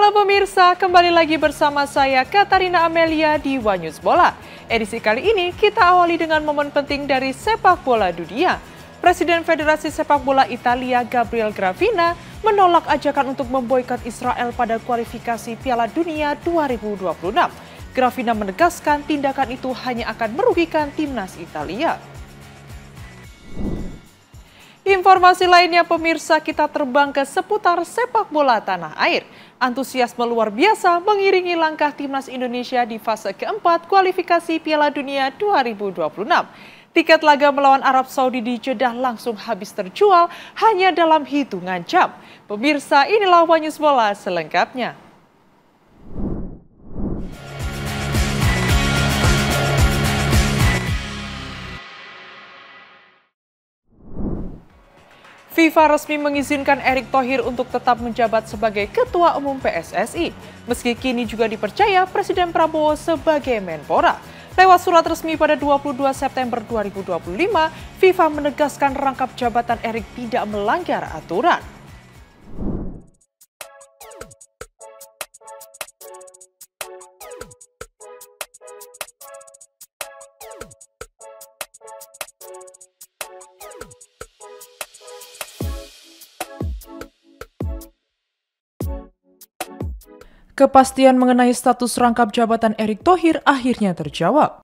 Halo pemirsa, kembali lagi bersama saya Katarina Amelia di One News Bola. Edisi kali ini kita awali dengan momen penting dari sepak bola dunia. Presiden Federasi Sepak Bola Italia Gabriel Gravina menolak ajakan untuk memboikot Israel pada kualifikasi Piala Dunia 2026. Gravina menegaskan tindakan itu hanya akan merugikan timnas Italia. Informasi lainnya pemirsa, kita terbang ke seputar sepak bola tanah air. Antusiasme luar biasa mengiringi langkah timnas Indonesia di fase keempat kualifikasi Piala Dunia 2026. Tiket laga melawan Arab Saudi di Jeddah langsung habis terjual hanya dalam hitungan jam. Pemirsa, inilah One News Bola selengkapnya. FIFA resmi mengizinkan Erick Thohir untuk tetap menjabat sebagai Ketua Umum PSSI. Meski kini juga dipercaya Presiden Prabowo sebagai Menpora. Lewat surat resmi pada 22 September 2025, FIFA menegaskan rangkap jabatan Erick tidak melanggar aturan. Kepastian mengenai status rangkap jabatan Erick Thohir akhirnya terjawab.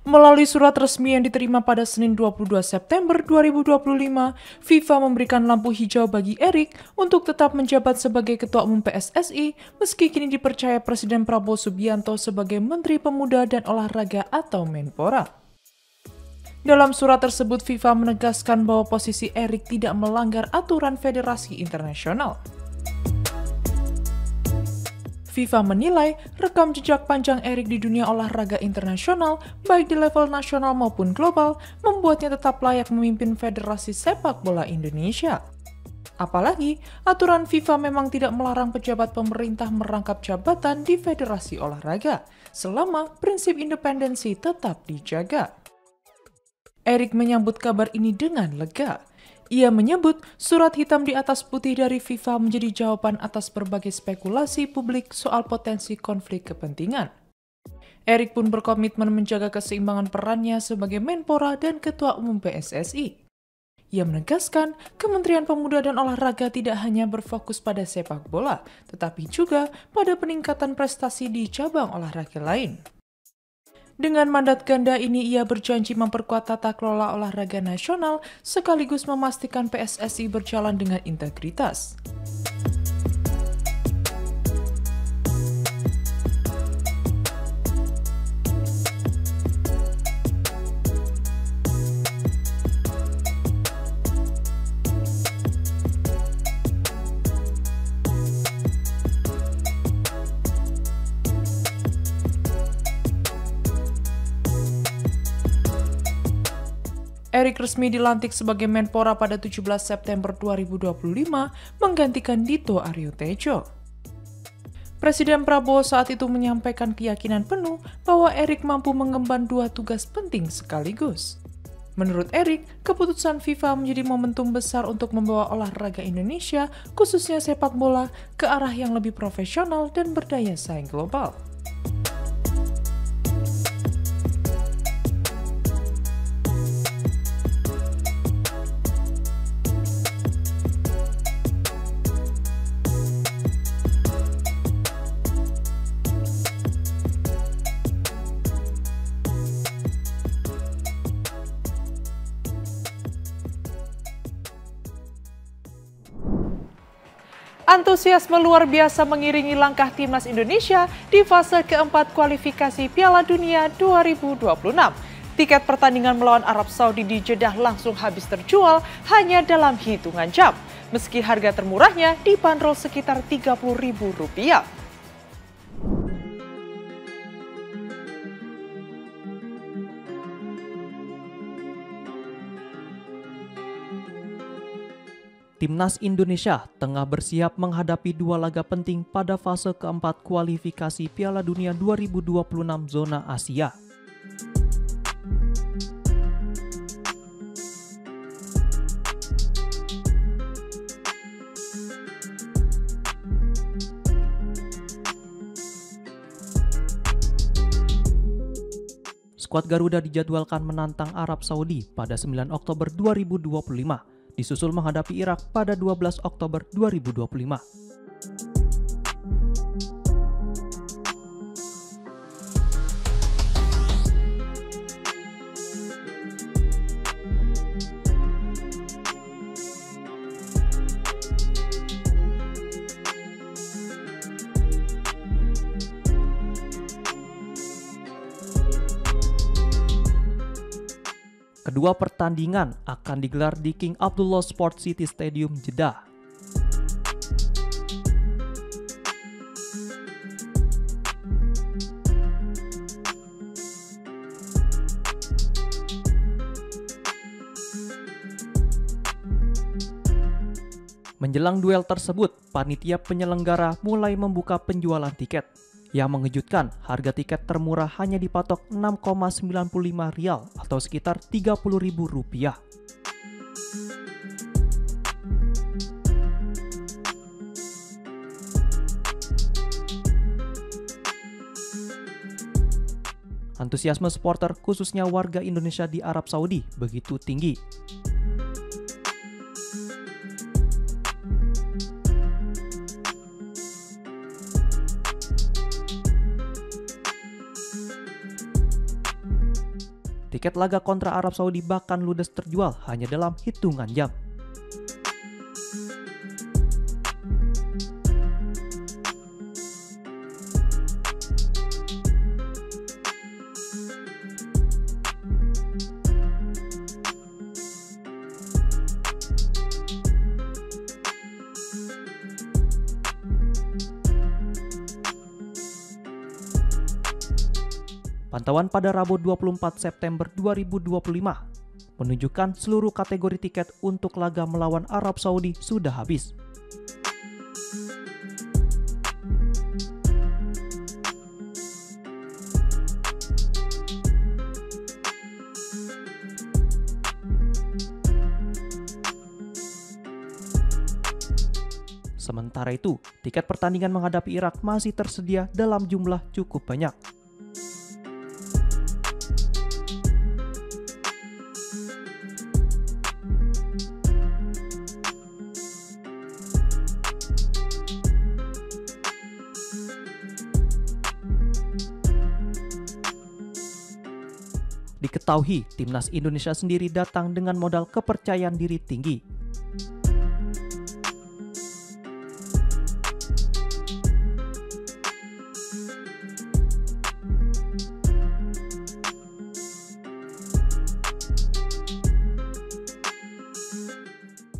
Melalui surat resmi yang diterima pada Senin 22 September 2025, FIFA memberikan lampu hijau bagi Erick untuk tetap menjabat sebagai Ketua Umum PSSI meski kini dipercaya Presiden Prabowo Subianto sebagai Menteri Pemuda dan Olahraga atau Menpora. Dalam surat tersebut, FIFA menegaskan bahwa posisi Erick tidak melanggar aturan Federasi Internasional. FIFA menilai rekam jejak panjang Erick di dunia olahraga internasional, baik di level nasional maupun global, membuatnya tetap layak memimpin Federasi Sepak Bola Indonesia. Apalagi, aturan FIFA memang tidak melarang pejabat pemerintah merangkap jabatan di Federasi Olahraga, selama prinsip independensi tetap dijaga. Erick menyambut kabar ini dengan lega. Ia menyebut surat hitam di atas putih dari FIFA menjadi jawaban atas berbagai spekulasi publik soal potensi konflik kepentingan. Erick pun berkomitmen menjaga keseimbangan perannya sebagai Menpora dan Ketua Umum PSSI. Ia menegaskan Kementerian Pemuda dan Olahraga tidak hanya berfokus pada sepak bola, tetapi juga pada peningkatan prestasi di cabang olahraga lain. Dengan mandat ganda ini, ia berjanji memperkuat tata kelola olahraga nasional sekaligus memastikan PSSI berjalan dengan integritas. Erick resmi dilantik sebagai Menpora pada 17 September 2025 menggantikan Dito Aryo Tejo. Presiden Prabowo saat itu menyampaikan keyakinan penuh bahwa Erick mampu mengemban dua tugas penting sekaligus. Menurut Erick, keputusan FIFA menjadi momentum besar untuk membawa olahraga Indonesia, khususnya sepak bola, ke arah yang lebih profesional dan berdaya saing global. Antusiasme luar biasa mengiringi langkah timnas Indonesia di fase keempat kualifikasi Piala Dunia 2026. Tiket pertandingan melawan Arab Saudi di Jeddah langsung habis terjual hanya dalam hitungan jam. Meski harga termurahnya dibanderol sekitar Rp30.000. Timnas Indonesia tengah bersiap menghadapi dua laga penting pada fase keempat kualifikasi Piala Dunia 2026 zona Asia. skuad Garuda dijadwalkan menantang Arab Saudi pada 9 Oktober 2025, disusul menghadapi Irak pada 12 Oktober 2025. Kedua pertandingan akan digelar di King Abdullah Sport City Stadium, Jeddah. Menjelang duel tersebut, panitia penyelenggara mulai membuka penjualan tiket. Yang mengejutkan, harga tiket termurah hanya dipatok Rp6,95 atau sekitar Rp30.000. Antusiasme supporter khususnya warga Indonesia di Arab Saudi begitu tinggi. Tiket laga kontra Arab Saudi bahkan ludes terjual hanya dalam hitungan jam. Pantauan pada Rabu 24 September 2025 menunjukkan seluruh kategori tiket untuk laga melawan Arab Saudi sudah habis. Sementara itu, tiket pertandingan menghadapi Irak masih tersedia dalam jumlah cukup banyak. Diketahui, timnas Indonesia sendiri datang dengan modal kepercayaan diri tinggi.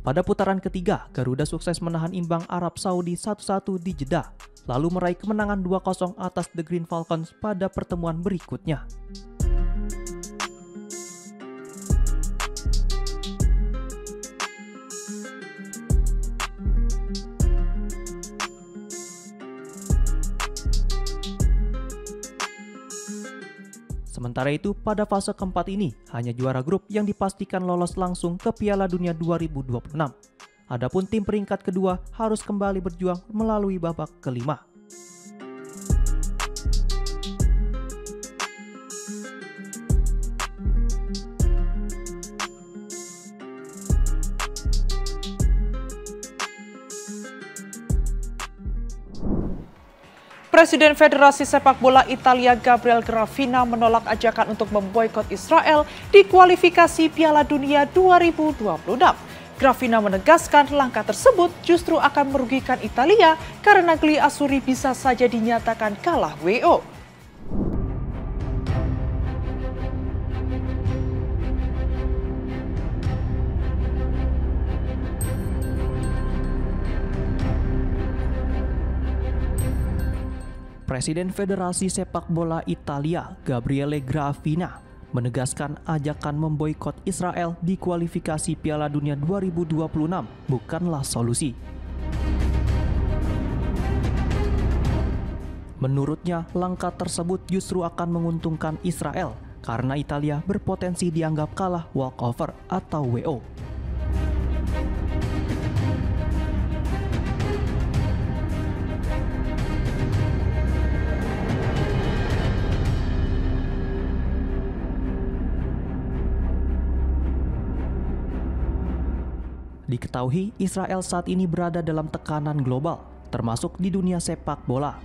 Pada putaran ketiga, Garuda sukses menahan imbang Arab Saudi 1-1 di Jeddah, lalu meraih kemenangan 2-0 atas The Green Falcons pada pertemuan berikutnya. Sementara itu, pada fase keempat ini, hanya juara grup yang dipastikan lolos langsung ke Piala Dunia 2026. Adapun tim peringkat kedua harus kembali berjuang melalui babak kelima. Presiden Federasi Sepak Bola Italia Gabriele Gravina menolak ajakan untuk memboikot Israel di kualifikasi Piala Dunia 2026. Gravina menegaskan langkah tersebut justru akan merugikan Italia karena geli Asuri bisa saja dinyatakan kalah WO. Presiden Federasi Sepak Bola Italia, Gabriele Gravina, menegaskan ajakan memboikot Israel di kualifikasi Piala Dunia 2026 bukanlah solusi. Menurutnya, langkah tersebut justru akan menguntungkan Israel karena Italia berpotensi dianggap kalah walkover atau WO. Diketahui Israel saat ini berada dalam tekanan global, termasuk di dunia sepak bola.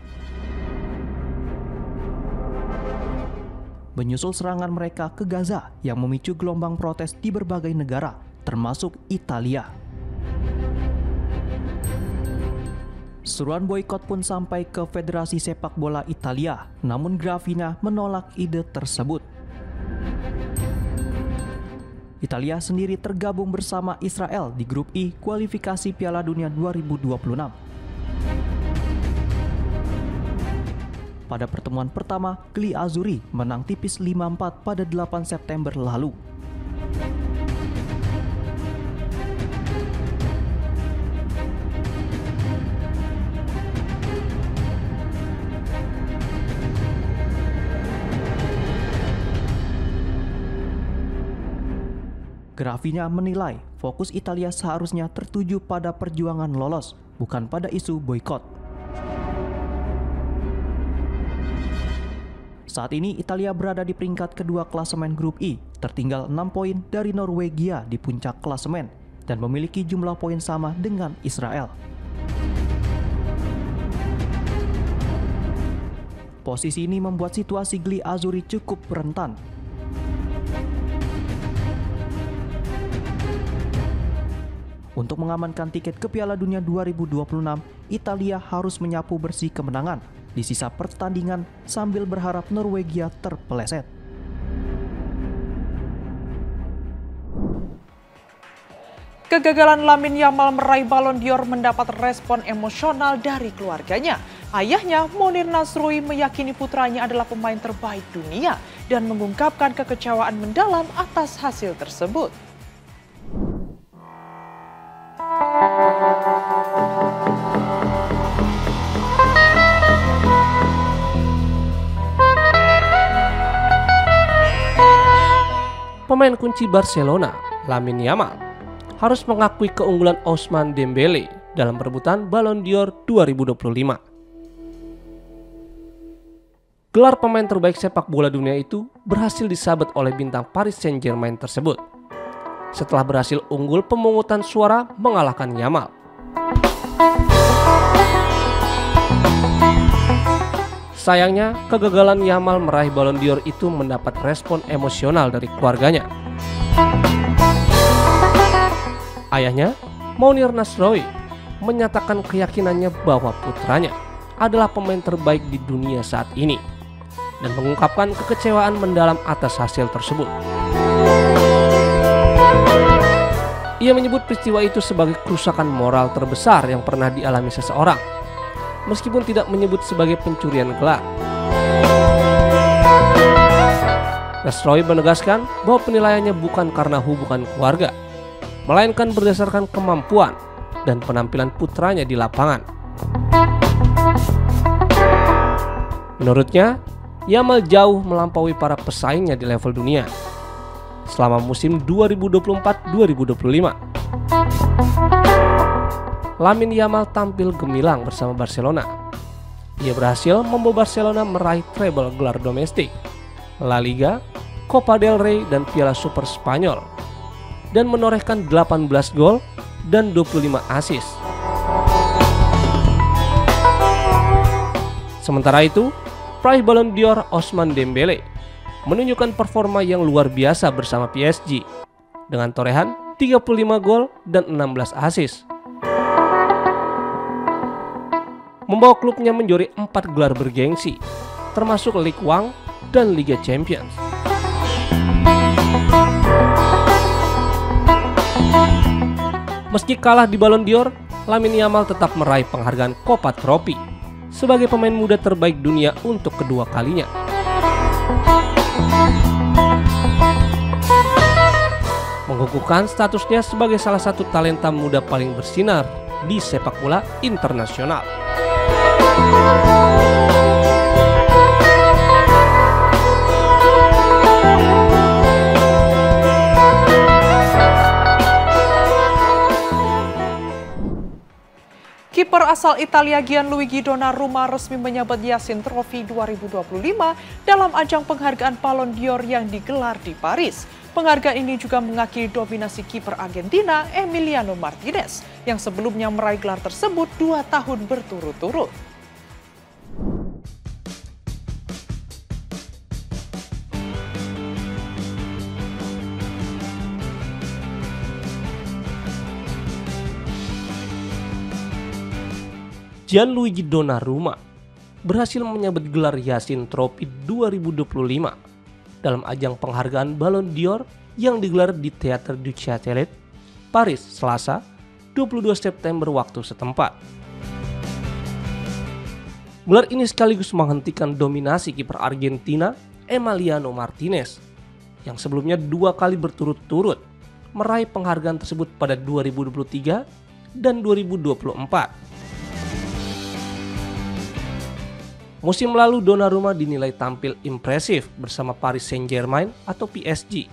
Menyusul serangan mereka ke Gaza yang memicu gelombang protes di berbagai negara, termasuk Italia. Seruan boikot pun sampai ke Federasi Sepak Bola Italia, namun Gravina menolak ide tersebut. Italia sendiri tergabung bersama Israel di grup I kualifikasi Piala Dunia 2026. Pada pertemuan pertama, Gli Azzurri menang tipis 5-4 pada 8 September lalu. Gravina menilai fokus Italia seharusnya tertuju pada perjuangan lolos, bukan pada isu boikot. Saat ini Italia berada di peringkat kedua klasemen grup I, tertinggal 6 poin dari Norwegia di puncak klasemen dan memiliki jumlah poin sama dengan Israel. Posisi ini membuat situasi Gli Azzurri cukup rentan. Untuk mengamankan tiket ke Piala Dunia 2026, Italia harus menyapu bersih kemenangan di sisa pertandingan sambil berharap Norwegia terpeleset. Kegagalan Lamine Yamal meraih Ballon d'Or mendapat respon emosional dari keluarganya. Ayahnya, Mounir Nasrowi, meyakini putranya adalah pemain terbaik dunia dan mengungkapkan kekecewaan mendalam atas hasil tersebut. Pemain kunci Barcelona, Lamine Yamal, harus mengakui keunggulan Ousmane Dembélé dalam perebutan Ballon d'Or 2025. Gelar pemain terbaik sepak bola dunia itu berhasil disabet oleh bintang Paris Saint-Germain tersebut, setelah berhasil unggul pemungutan suara mengalahkan Yamal. Sayangnya, kegagalan Yamal meraih Ballon d'Or itu mendapat respon emosional dari keluarganya. Ayahnya, Mounir Nasrowi, menyatakan keyakinannya bahwa putranya adalah pemain terbaik di dunia saat ini dan mengungkapkan kekecewaan mendalam atas hasil tersebut. Ia menyebut peristiwa itu sebagai kerusakan moral terbesar yang pernah dialami seseorang, meskipun tidak menyebut sebagai pencurian gelar. Nasrowi menegaskan bahwa penilaiannya bukan karena hubungan keluarga, melainkan berdasarkan kemampuan dan penampilan putranya di lapangan. Menurutnya, Yamal jauh melampaui para pesaingnya di level dunia selama musim 2024-2025. Lamine Yamal tampil gemilang bersama Barcelona. Ia berhasil membawa Barcelona meraih treble gelar domestik, La Liga, Copa del Rey, dan Piala Super Spanyol, dan menorehkan 18 gol dan 25 assist. Sementara itu, peraih Ballon d'Or Ousmane Dembélé menunjukkan performa yang luar biasa bersama PSG dengan torehan 35 gol dan 16 assist. Membawa klubnya menjuri 4 gelar bergengsi, termasuk Ligue 1 dan Liga Champions. Meski kalah di Ballon d'Or, Lamine Yamal tetap meraih penghargaan Copa Trophy sebagai pemain muda terbaik dunia untuk kedua kalinya. Mengukuhkan statusnya sebagai salah satu talenta muda paling bersinar di sepak bola internasional. Kiper asal Italia Gianluigi Donnarumma resmi menyabet Yashin Trophy 2025 dalam ajang penghargaan Ballon d'Or yang digelar di Paris. Penghargaan ini juga mengakhiri dominasi kiper Argentina Emiliano Martinez yang sebelumnya meraih gelar tersebut 2 tahun berturut-turut. Gianluigi Donnarumma berhasil menyabet gelar Yashin Trophy 2025 dalam ajang penghargaan Ballon d'Or yang digelar di Théâtre du Châtelet, Paris, Selasa, 22 September waktu setempat. Gelar ini sekaligus menghentikan dominasi kiper Argentina Emiliano Martinez yang sebelumnya 2 kali berturut-turut meraih penghargaan tersebut pada 2023 dan 2024. Musim lalu Donnarumma dinilai tampil impresif bersama Paris Saint-Germain atau PSG.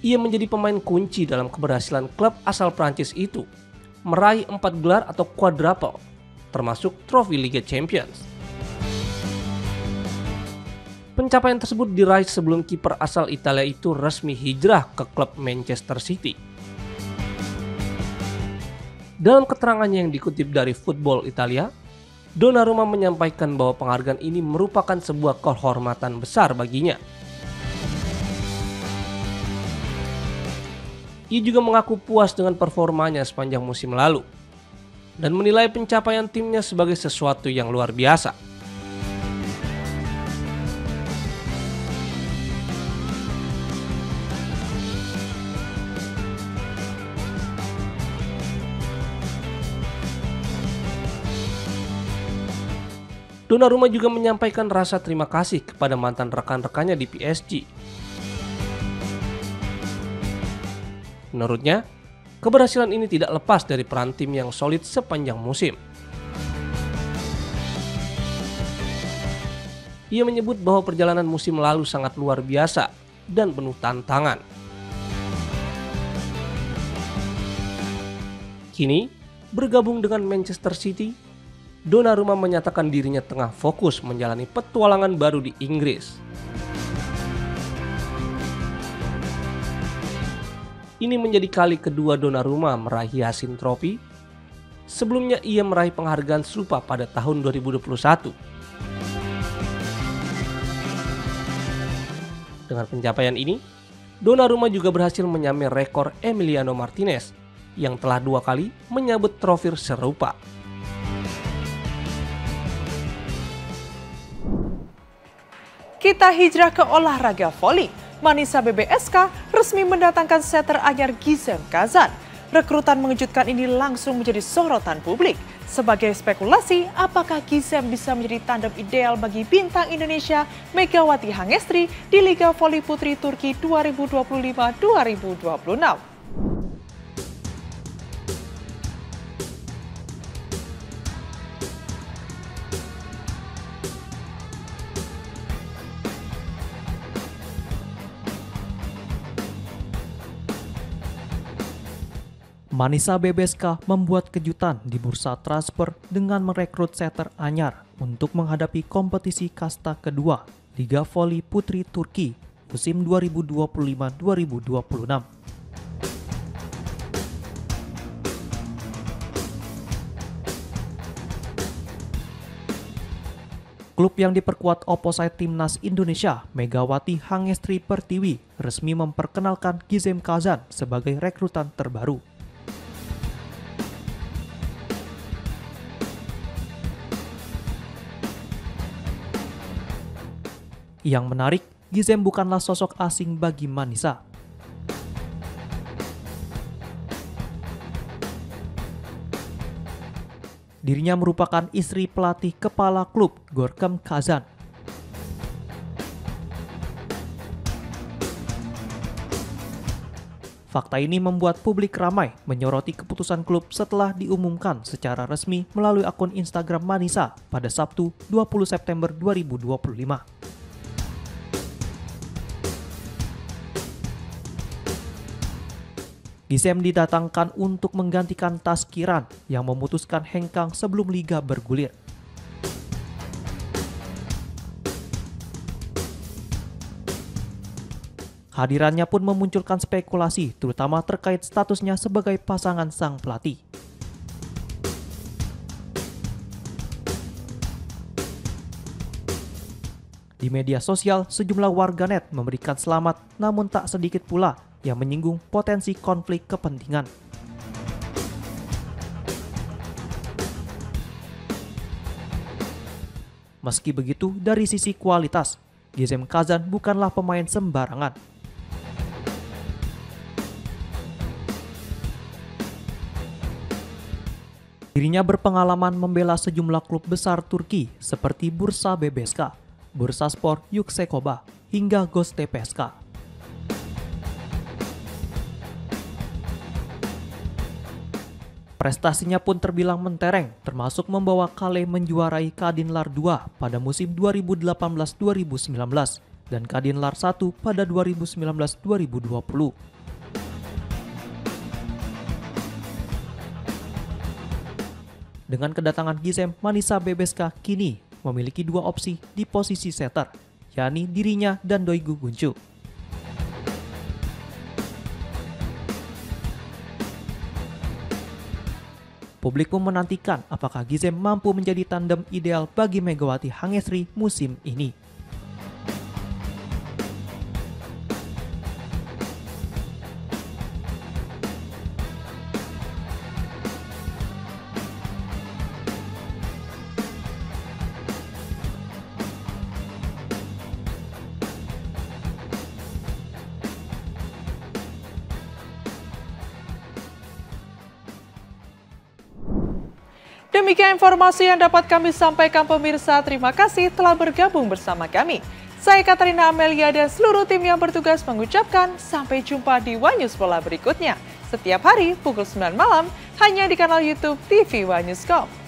Ia menjadi pemain kunci dalam keberhasilan klub asal Prancis itu meraih 4 gelar atau quadruple, termasuk trofi Liga Champions. Pencapaian tersebut diraih sebelum kiper asal Italia itu resmi hijrah ke klub Manchester City. Dalam keterangannya yang dikutip dari Football Italia, Donnarumma menyampaikan bahwa penghargaan ini merupakan sebuah kehormatan besar baginya. Ia juga mengaku puas dengan performanya sepanjang musim lalu dan menilai pencapaian timnya sebagai sesuatu yang luar biasa. Donnarumma juga menyampaikan rasa terima kasih kepada mantan rekan-rekannya di PSG. Menurutnya, keberhasilan ini tidak lepas dari peran tim yang solid sepanjang musim. Ia menyebut bahwa perjalanan musim lalu sangat luar biasa dan penuh tantangan. Kini, bergabung dengan Manchester City, Donnarumma menyatakan dirinya tengah fokus menjalani petualangan baru di Inggris. Ini menjadi kali kedua Donnarumma meraih Yashin Trophy. Sebelumnya ia meraih penghargaan serupa pada tahun 2021. Dengan pencapaian ini, Donnarumma juga berhasil menyamai rekor Emiliano Martinez yang telah 2 kali menyabet trofi serupa. Kita hijrah ke olahraga voli. Manisa BBSK resmi mendatangkan setter anyar Gizem Kazan. Rekrutan mengejutkan ini langsung menjadi sorotan publik. Sebagai spekulasi, apakah Gizem bisa menjadi tandem ideal bagi bintang Indonesia Megawati Hangestri di Liga Voli Putri Turki 2025-2026? Manisa BBSK membuat kejutan di bursa transfer dengan merekrut setter anyar untuk menghadapi kompetisi kasta kedua Liga Voli Putri Turki musim 2025-2026. Klub yang diperkuat opposite timnas Indonesia, Megawati Hangestri Pertiwi, resmi memperkenalkan Gizem Kazan sebagai rekrutan terbaru. Yang menarik, Gizem bukanlah sosok asing bagi Manisa. Dirinya merupakan istri pelatih kepala klub Gorkem Kazan. Fakta ini membuat publik ramai menyoroti keputusan klub setelah diumumkan secara resmi melalui akun Instagram Manisa pada Sabtu 20 September 2025. Gizem didatangkan untuk menggantikan Taskiran yang memutuskan hengkang sebelum liga bergulir. Kehadirannya pun memunculkan spekulasi, terutama terkait statusnya sebagai pasangan sang pelatih. Di media sosial, sejumlah warganet memberikan selamat, namun tak sedikit pula yang menyinggung potensi konflik kepentingan. Meski begitu, dari sisi kualitas, Gizem Kazan bukanlah pemain sembarangan. Dirinya berpengalaman membela sejumlah klub besar Turki seperti Bursa BBSK, Bursaspor Yüksekova, hingga Göztepe. Prestasinya pun terbilang mentereng, termasuk membawa Kale menjuarai Kadinlar 2 pada musim 2018-2019 dan Kadinlar 1 pada 2019-2020. Dengan kedatangan Gizem, Manisa BBSK kini memiliki dua opsi di posisi setter, yakni dirinya dan Duygu Guncu. Publik pun menantikan apakah Gizem mampu menjadi tandem ideal bagi Megawati Hangesri musim ini. Demikian informasi yang dapat kami sampaikan pemirsa. Terima kasih telah bergabung bersama kami. Saya Katarina Amelia dan seluruh tim yang bertugas mengucapkan sampai jumpa di One News Bola berikutnya. Setiap hari pukul 9 malam hanya di kanal YouTube TV One News.com.